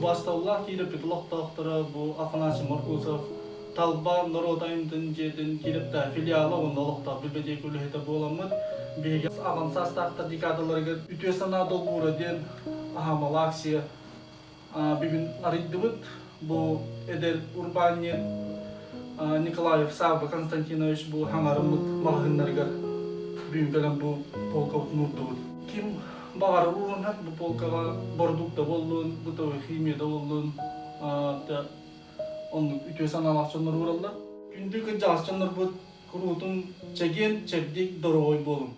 бастаулар килеп битлок доктора бу Афанасий Маркусов талба Нородайымдын жерден келіп та филиалы ондолукта билбедек үлехете боламыт. Беге аган составта декадаларга үтөсана долбураден ахамал акция бүгүн арыйдыбыт. Бу Эдер Урбанин Николаев Савва Константинович бу хаңарымыт магыннарга бүгүн келен бу полка нурдубыт. Ким багар урунат бу полкага бордукта болдун, бутовый химияда болдун. Он үтөсөн алакчындар уралда. Күндүк жаачындар бу курутун чеген чепдик дорой болун.